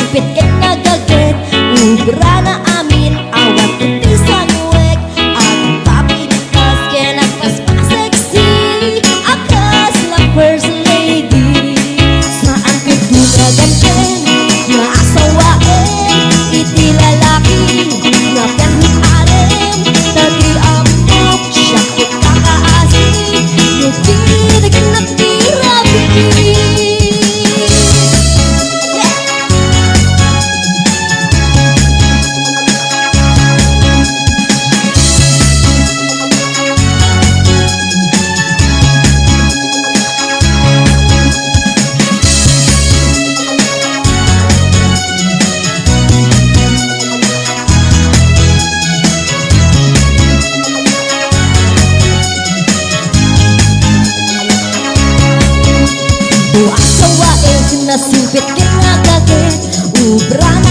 nasipit ket nagaget ubra na amin awat kuti sa nuwek at papitas ken agpas-sexy akas la first lady saan pitunagan ken nga asawaen iti lalaki nga penharem tagi amok siya ket kakaasik nubinig na tirabi. Asawain nasipit ket nagaget ubra